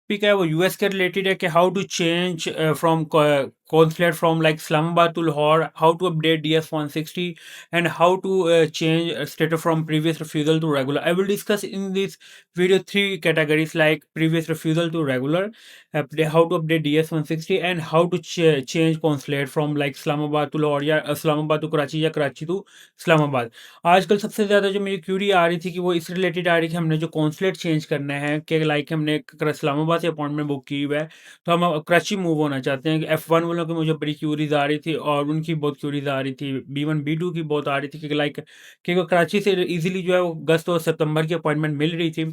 Topic है वो US के रिलेटेड है कि how to change from consulate from like Islamabad to Lahore, how to update DS-160, and how to change status from previous refusal to regular. I will discuss in this video three categories like previous refusal to regular, how to update DS-160, and how to change consulate from like Islamabad to Lahore या Islamabad to Karachi या Karachi to Islamabad. आजकल सबसे ज़्यादा जो मेरी Curie आ रही थी कि वो इस रिलेटेड आ रही कि हमने जो कॉन्सुलेट चेंज करना है कि लाइक हमने इस्लामाबाद से अपॉइंटमेंट बुक की हुआ है तो हम अब कराची मूव होना चाहते हैं कि F1 वालों की मुझे बड़ी क्यूरीज आ रही थी और उनकी बहुत क्यूरीज आ रही थी B1 B2 की बहुत आ रही थी कि लाइक कि वो कराची से इजीली जो है वो अगस्त और सितंबर की अपॉइंटमेंट मिल रही थी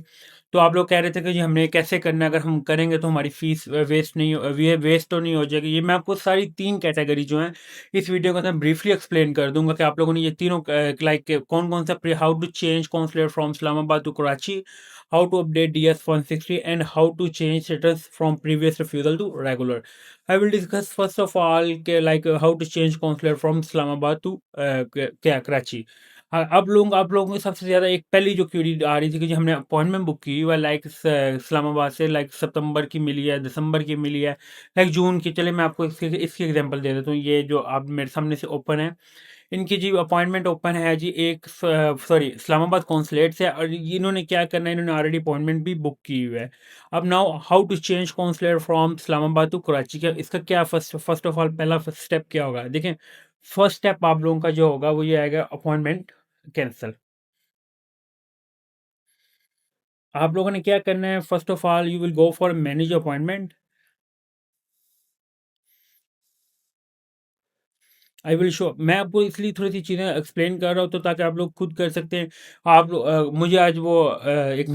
तो आप लोग कह रहे थे कि जी हमने कैसे करना है अगर हम करेंगे तो हमारी फीस वेस्ट नहीं वेस्ट तो नहीं हो जाएगी ये मैं आपको सारी तीन कैटेगरी जो है इस वीडियो के अंदर ब्रीफली एक्सप्लेन कर दूंगा कि आप लोगों ने ये तीनों लाइक कौन कौन सा how to change consulate from Islamabad to Karachi, how to update DS-160, and how to change status from previous refusal to regular. I will discuss first of all how to change consular from Islamabad to Karachi. आप लोगों को सबसे ज़्यादा एक पहली जो Curie आ रही थी कि जो हमने अपॉइंटमेंट बुक की हुआ लाइक इस्लामाबाद से लाइक सितंबर की मिली है, दिसंबर की मिली है, लाइक जून की। चले मैं आपको इसकी इसकी एग्जांपल दे देता हूँ। ये जो आप मेरे सामने से ओपन है, इनकी जी अपॉइंटमेंट ओपन है जी एक सॉरी इस्लामाबाद कॉन्सुलेट से, और इन्होंने क्या करना है, इन्होंने ऑलरेडी अपॉइंटमेंट भी बुक की हुई है। अब now how to change consulate from Islamabad to Karachi का इसका क्या फर्स्ट फर्स्ट ऑफ ऑल पहला स्टेप क्या होगा, देखें। फर्स्ट स्टेप आप लोगों का जो होगा वो ये आएगा अपॉइंटमेंट कैंसिल। आप लोगों ने क्या करना है, first of all you will go for manage appointment. I will show, मैं आपको इसलिए थोड़ी सी चीज़ें एक्सप्लेन कर रहा हूँ तो ताकि आप लोग खुद कर सकते हैं। आप मुझे आज वो एक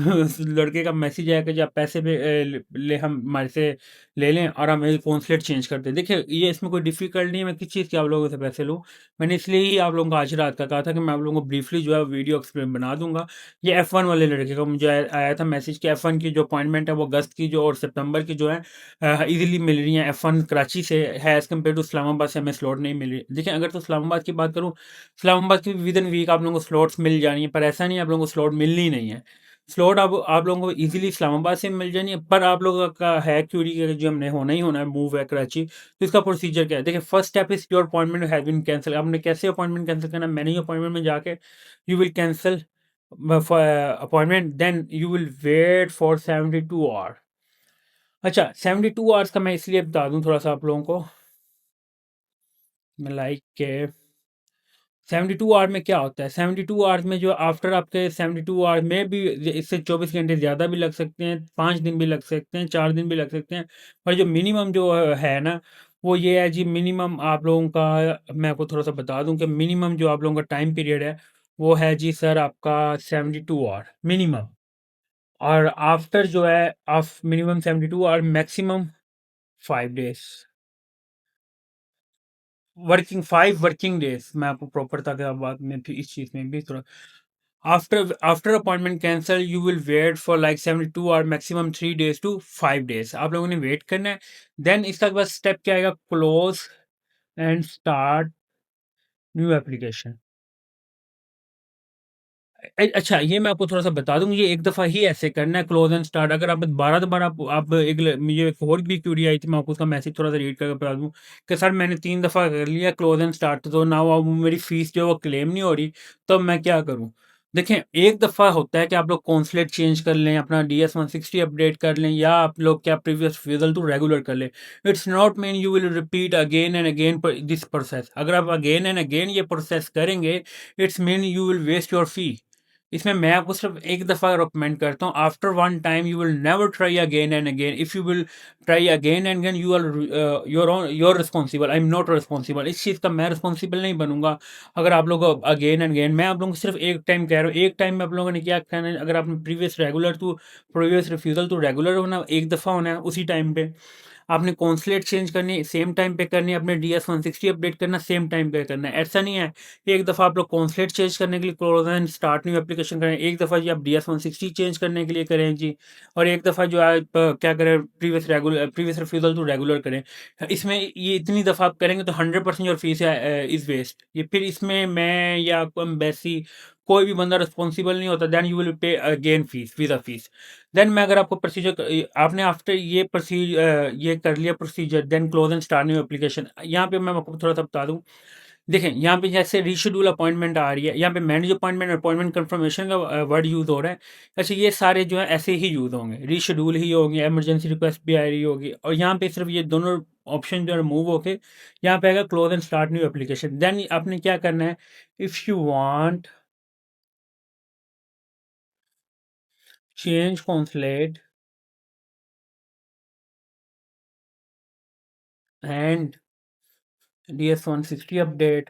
लड़के का मैसेज आया कि जब पैसे पे हम हमारे से ले लें और हम कॉन्सुलेट चेंज करते हैं। देखिए ये इसमें कोई डिफिकल्ट नहीं है, मैं किस चीज़ के आप लोगों से पैसे लूँ। मैंने इसलिए ही आप लोगों को आज रात का कहा था कि मैं आप लोगों को ब्रीफली जो है वीडियो एक्सप्लेन बना दूंगा। ये F1 वाले लड़के का मुझे आया था मैसेज कि F1 की जो अपॉइंटमेंट है वो अगस्त की जो और सितंबर की जो है इजीली मिल रही है। F1 कराची से है एज़ कम्पेयर टू इस्लामाबाद से हमें स्लॉट नहीं मिल रही। देखिए अगर तो इस्लामाबाद की बात करूँ, इस्लामाबाद की विद इन वीक आप लोगों को स्लॉट्स मिल जानी है, पर ऐसा नहीं है आप लोगों को स्लॉट मिलनी नहीं है। स्लॉट आप लोगों को इजीली इस्लामाबाद से मिल जानी है, पर आप लोगों का है क्यूरी कि जो हमने होना ही होना है मूव है कराची, तो इसका प्रोसीजर क्या है। देखिए first step is your appointment has been cancel. आपने कैसे अपॉइंटमेंट कैंसिल करना है, मैनेज अपॉइंटमेंट में जाके you will cancel appointment, then you will wait for 72 hour. अच्छा 72 आवर्स का मैं इसलिए बता दूं थोड़ा सा आप लोगों को, मैं लाइक के 72 आवर में क्या होता है। 72 आवर्स में जो आफ्टर आपके 72 आवर में भी इससे 24 घंटे ज़्यादा भी लग सकते हैं, 5 दिन भी लग सकते हैं, 4 दिन भी लग सकते हैं। पर जो मिनिमम जो है ना वो ये है जी, मिनिमम आप लोगों का मैं आपको थोड़ा सा बता दूं कि मिनिमम जो आप लोगों का टाइम पीरियड है वो है जी सर आपका 72 आवर मिनिमम। और आफ्टर जो है of minimum 72 hour maximum 5 days working 5 working days. मैं आपको प्रॉपर था कि अब बाद में फिर इस चीज़ में भी थोड़ा after after appointment cancel you will wait for like 72 hour maximum 3 days to 5 days आप लोगों ने वेट करना है। देन इसका बाद स्टेप क्या आएगा, close and start new application. अच्छा ये मैं आपको थोड़ा सा बता दूं, ये एक दफ़ा ही ऐसे करना है क्लोज एंड स्टार्ट। अगर आप 12 बार आप मुझे एक और भी क्यूरी आई थी, मैं आपको उसका मैसेज थोड़ा सा रीड करके बता दूं कि सर मैंने 3 दफ़ा कर लिया क्लोज एंड स्टार्ट तो ना अब मेरी फीस जो है वो क्लेम नहीं हो रही, तो मैं क्या करूं। देखें एक दफ़ा होता है कि आप लोग कॉन्सुलेट चेंज कर लें, अपना DS-160 अपडेट कर लें, या आप लोग क्या प्रीवियस रिफ्यूजल टू रेगुलर कर लें। It's not mean you will repeat again and again this process. अगर आप अगेन एंड अगेन ये प्रोसेस करेंगे it's mean you will waste your fee. इसमें मैं आपको सिर्फ एक दफ़ा रिकमेंड करता हूँ, after one time you will never try again and again. If you will try again and again you are your responsible, I am not responsible. इस चीज़ का मैं रिस्पॉन्सिबल नहीं बनूंगा अगर आप लोग अगेन एंड अगेन। मैं आप लोगों को सिर्फ एक टाइम कह रहा हूँ, एक टाइम में आप लोगों ने क्या कहना है, अगर आपने प्रीवियस रिफ्यूज़ल टू रेगुलर होना एक दफ़ा होना है, उसी टाइम पे आपने कॉन्सुलेट चेंज करनी सेम टाइम पे करनी है, अपने DS-160 अपडेट करना सेम टाइम पे करना है। ऐसा नहीं है एक दफ़ा आप लोग कॉन्सुलेट चेंज करने के लिए close and start new application करें, एक दफ़ा जी आप DS-160 चेंज करने के लिए करें जी, और एक दफ़ा जो आप क्या करें प्रीवियस रिफ्यूजल टू रेगुलर करें। इसमें ये इतनी दफ़ा आप करेंगे तो 100% योर फीस इज़ वेस्ट। ये फिर इसमें मैं या आपको एम्बेसी कोई भी बंदा रिस्पॉन्सिबल नहीं होता, then you will pay again fees, visa fees. Then मैं अगर आपको प्रोसीजर आपने आफ्टर ये कर लिया procedure, then close and start new application. यहाँ पे मैं आपको थोड़ा सा बता दूँ, देखें यहाँ पे जैसे रीशेड्यूल अपॉइंटमेंट आ रही है, यहाँ पे मैनेज अपॉइंटमेंट अपॉइंटमेंट कंफर्मेशन का वर्ड यूज़ हो रहा है। अच्छा, ये सारे जो है ऐसे ही यूज़ होंगे, रीशेड्यूल ही होंगे, इमरजेंसी रिक्वेस्ट भी आ रही होगी, और यहाँ पे सिर्फ ये दोनों ऑप्शन जो है रिमूव होके यहाँ पे आएगा close and start new application. Then आपने क्या करना है, if you want change consulate and DS160 update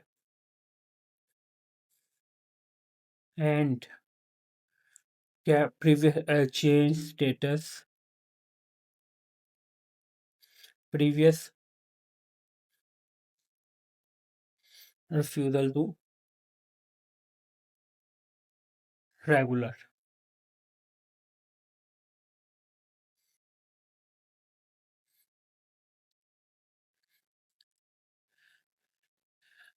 and previous change status, previous refusal to regular।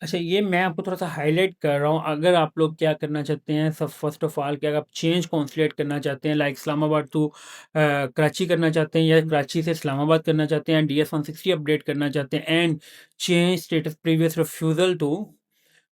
अच्छा, ये मैं आपको थोड़ा सा हाईलाइट कर रहा हूँ, अगर आप लोग क्या करना चाहते हैं, सब फर्स्ट ऑफ ऑल कि अगर आप चेंज कॉन्सुलेट करना चाहते हैं, लाइक इस्लामाबाद टू कराची करना चाहते हैं, या कराची से इस्लामाबाद करना चाहते हैं, DS160 अपडेट करना चाहते हैं, and change status previous refusal to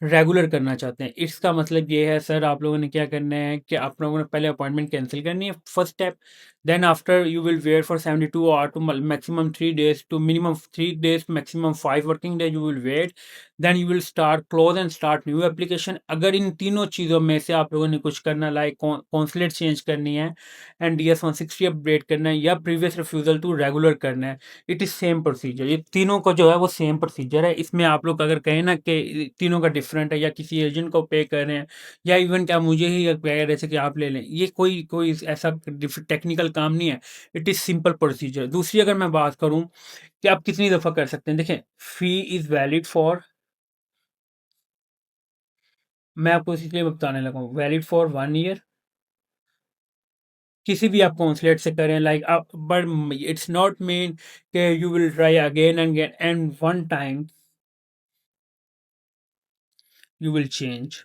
regular करना चाहते हैं, इसका मतलब ये है सर, आप लोगों ने क्या करना है कि आप लोगों ने पहले अपॉइंटमेंट कैंसिल करनी है, first step. Then after you will wait for 72 hour to maximum 3 days to minimum 3 days maximum 5 working days you will wait. Then you will start close and start new application. अगर इन तीनों चीज़ों में से आप लोगों ने कुछ करना, लाइक कॉन्सुलेट चेंज करनी है, एंड DS160 अपडेट करना है, या प्रीवियस रिफ्यूज़ल टू रेगुलर करना है, इट इज़ सेम प्रोसीजर। ये तीनों का जो है वो सेम प्रोसीजर है। इसमें आप लोग अगर कहें ना कि तीनों का डिफरेंट है, या किसी एजेंट को पे कर रहे हैं, या इवन क्या मुझे ही कह रहे थे कि आप ले लें, ये कोई कोई ऐसा टेक्निकल काम नहीं है। It is simple procedure. दूसरी अगर मैं बात करूं कि आप कितनी दफ़ा कर सकते हैं, देखें, फ़ी इज़ वैलिड फॉर, मैं आपको इसलिए बताने लगा हूँ, वैलिड फॉर 1 ईयर, किसी भी आप कॉन्सुलेट से करें, लाइक आप, बट इट्स नॉट मीन कि you will try again and and one time you will change.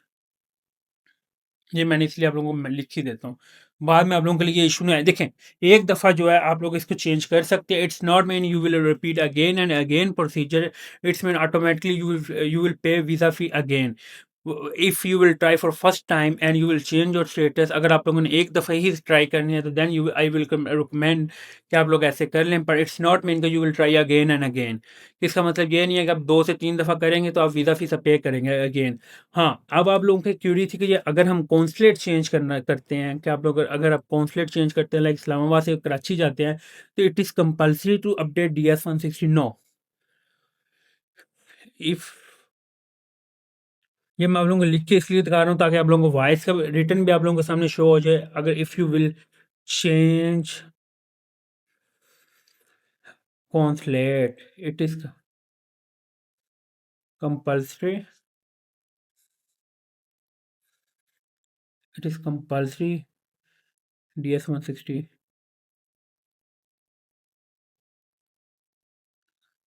ये मैंने इसलिए आप लोगों को मैं लिख ही देता हूँ, बाद में आप लोगों के लिए ये इशू नहीं आए। देखें, एक दफ़ा जो है आप लोग इसको चेंज कर सकते हैं, it's not mean you will repeat again and again procedure, it's mean automatically you will पे visa fee again if you will try for first time and you will change your status. अगर आप लोगों ने एक दफ़ा ही try करनी है, तो then you I will recommend कि आप लोग ऐसे कर लें, पर इट्स नॉट मीन कि you will try again and again. इसका मतलब ये नहीं है कि आप 2 से 3 दफ़ा करेंगे तो आप वीज़ा फीस पे करेंगे अगेन। हाँ, अब आप लोगों की क्यूरी थी कि ये अगर हम कॉन्सुलेट चेंज करना करते हैं, कि आप लोग अगर आप कॉन्सुलेट चेंज करते हैं, लाइक इस्लामाबाद से कराची जाते हैं, तो it is compulsory to update DS160। No, if, ये मैं आप लोगों को लिख के इसलिए दिखा रहा हूँ ताकि आप लोगों को वॉइस का रिटर्न भी आप लोगों के सामने शो हो जाए। अगर if you will change consulate, it is compulsory, it is compulsory DS160।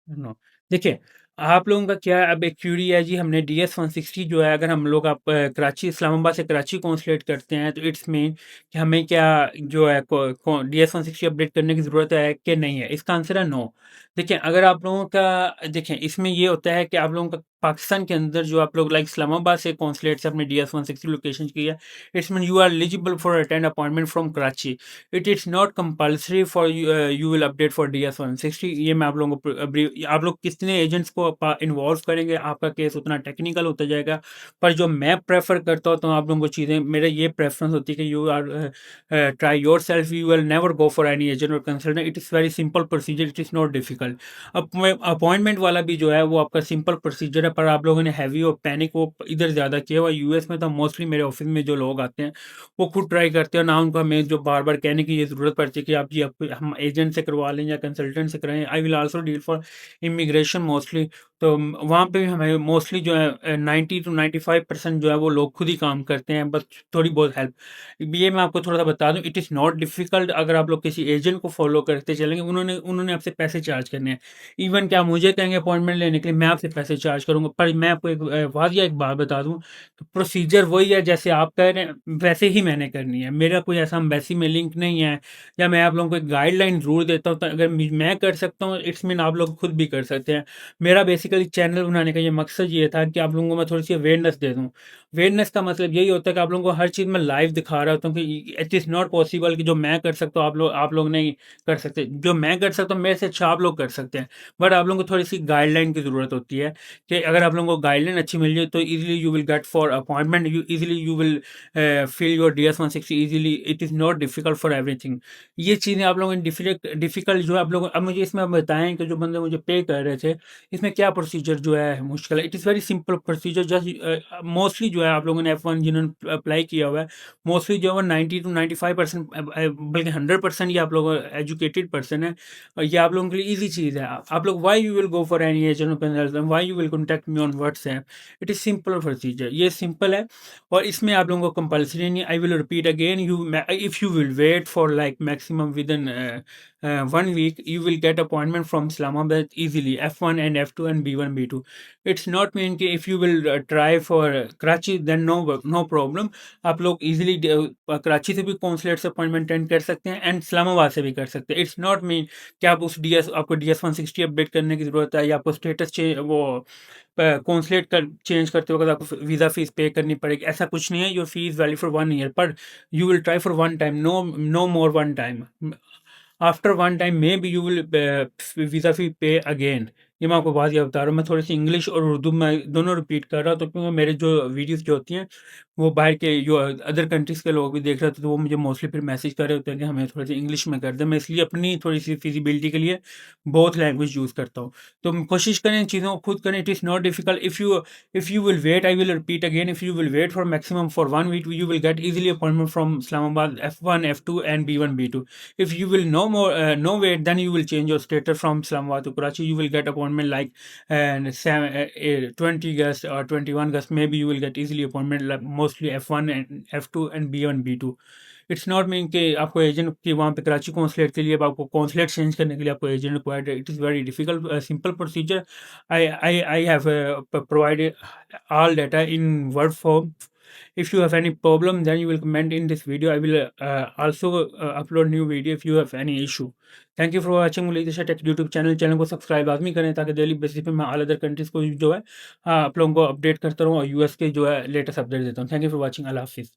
No, देखिए, आप लोगों का क्या अब एक क्यूरी है जी, हमने DS160 जो है, अगर हम लोग आप कराची इस्लामाबाद से कराची कॉन्सुलेट करते हैं, तो इट्स मीन कि हमें क्या जो है DS160 अपडेट करने की ज़रूरत है कि नहीं है, इसका आंसर है नो। देखिए, अगर आप लोगों का, देखें, इसमें ये होता है कि आप लोगों का पाकिस्तान के अंदर जो आप लोग लाइक इस्लामाबाद से कॉन्सुलेट से अपने DS160 लोकेशन की है, it's mean you are eligible for attend appointment from Karachi. It is not compulsory for you will update for DS160। ये मैं आप लोगों को आप लोग कितने एजेंट्स को इन्वॉल्व करेंगे, आपका केस उतना टेक्निकल होता जाएगा। पर जो मैं प्रेफर करता हूँ, तो आप लोगों को चीज़ें, मेरा ये प्रेफरेंस होती है कि you are try yourself, you will never go for any agent और consultant. It is very simple procedure, it is not difficult. Appointment वाला भी जो है वो आपका सिंपल प्रोसीजर है, पर आप लोगों ने हैवी और पैनिक वो इधर ज़्यादा किया हुआ। US में तो मोस्टली मेरे ऑफिस में जो लोग आते हैं, वो खुद ट्राई करते हैं ना, उनको हमें जो बार बार कहने की ये ज़रूरत पड़ती है कि आप जी आप हम एजेंट से करवा लें या कंसल्टेंट से कराएं। I will also deal for immigration mostly. तो वहाँ पे भी हमें मोस्टली जो है 90 टू 95% जो है वो लोग खुद ही काम करते हैं, बस थोड़ी बहुत हेल्प। ये मैं आपको थोड़ा-सा बता दूँ, इट इज़ नॉट डिफ़िकल्ट अगर आप लोग किसी एजेंट को फ़ॉलो करते चलेंगे, उन्होंने उन्होंने आपसे पैसे चार्ज करने हैं। इवन क्या मुझे कहेंगे अपॉइंटमेंट लेने के लिए, मैं आपसे पैसे चार्ज करूँगा। पर मैं आपको एक वाक़या एक बात बता दूँ, तो प्रोसीजर वही है जैसे आप कह रहे हैं, वैसे ही मैंने करनी है। मेरा कोई ऐसा एम्बेसी में लिंक नहीं है, या मैं आप लोगों को एक गाइडलाइन ज़रूर देता हूँ, तो अगर मैं कर सकता हूँ, इट्स मीन आप लोग खुद भी कर सकते हैं। मेरा बेसिकली चैनल बनाने का ये मकसद ये था कि आप लोगों को मैं थोड़ी-सी अवेयरनेस दे दूँ। अवेयरनेस का मतलब यही होता है कि आप लोगों को हर चीज़ में लाइव दिखा रहा होता हूँ कि इट इज़ नॉट पॉसिबल कि जो मैं कर सकता हूँ आप लोग नहीं कर सकते। जो मैं कर सकता हूँ मेरे से अच्छा आप लोग कर सकते हैं। बट आप लोगों को थोड़ी-सी गाइडलाइन की ज़रूरत होती है कि अगर आप लोगों को गाइडलाइन अच्छी मिल जाए तो easily you will get for appointment, you will fill your DS 160 easily. It is not difficult for everything. ये चीज़ें आप लोगों ने डिफिकल्ट जो है आप लोग अब मुझे इसमें आप बताएँ कि जो बंदे मुझे पे कर रहे थे, इसमें क्या प्रोसीजर जो है मुश्किल है? It is very simple procedure, just mostly जो है आप लोगों ने F1 जिन्होंने अप्लाई किया हुआ है, मोस्टली जो है वो 90 टू 95% बल्कि 100% ये आप लोग एजुकेटेड पर्सन है, और ये आप लोगों के लिए ईज़ी चीज़ है। आप लोग why you will go for any agent consultant, why you will contact me on WhatsApp? It is simple procedure, ये सिंपल है और इसमें आप लोगों को कंपल्सरी नहीं है। I will repeat again, if you will wait for like maximum within 1 week, you will get appointment from Islamabad easily, F1 and F2 and B1, B2. It's not mean कि if you will try for Karachi, then no problem. आप लोग easily Karachi से भी consulate से appointment attend कर सकते हैं and Islamabad से भी कर सकते हैं। इट्स नॉट मीन कि आप उस आपको DS 160 अपडेट करने की ज़रूरत है, या आपको स्टेटस वो कौंसलेट कर चेंज करते वक्त आपको वीज़ा फीस पे करनी पड़ेगी, ऐसा कुछ नहीं है। Your fee is valid for 1 year, पर you will try for one time, no more one time. After one time maybe you will visa fee pay again. ये मैं आपको बात ये बता रहा हूँ। मैं थोड़ी सी इंग्लिश और उर्दू में दोनों रिपीट कर रहा हूँ, तो क्योंकि मेरे जो वीडियोस जो होती हैं वो बाहर के जो अदर कंट्रीज़ के लोग भी देख रहे होते हैं, तो वो मुझे मोस्टली फिर मैसेज कर रहे होते हैं कि हमें थोड़ी सी इंग्लिश में कर दें। मैं इसलिए अपनी थोड़ी सी फिजिबिलिटी के लिए बोथ लैंग्वेज यूज़ करता हूँ। तो कोशिश करें इन चीज़ों को खुद करें। It is not difficult. If you will wait, I will repeat again, if you will wait for maximum for 1 week, you will get easily appointment from Islamabad F1, F2 and B1, B2. If you will no wait, then you will change your status from Islamabad to Karachi. You will get appointment like 20 August or 21 August. Maybe you will get easily appointment like mostly F1 and F2 and B1, B2. It's not mean कि आपको agent की वहाँ पे Karachi consulate के लिए अब आपको consulate change करने के लिए आपको एजेंट रिक्वायर्ड है। It is very difficult simple procedure. I have provided all data in word form. If you have any problem, then you will comment in this video. I will also upload new video if you have any issue. Thank you for watching मुलीदिशा tech YouTube channel को subscribe लाजमी करें, ताकि daily basis पे मैं all other countries को जो है आप लोगों को अपडेट करता रहूँ और यूएस के जो है लेटेस्ट अपडेट देता हूँ। Thank you for watching. अल्लाह हाफिज़।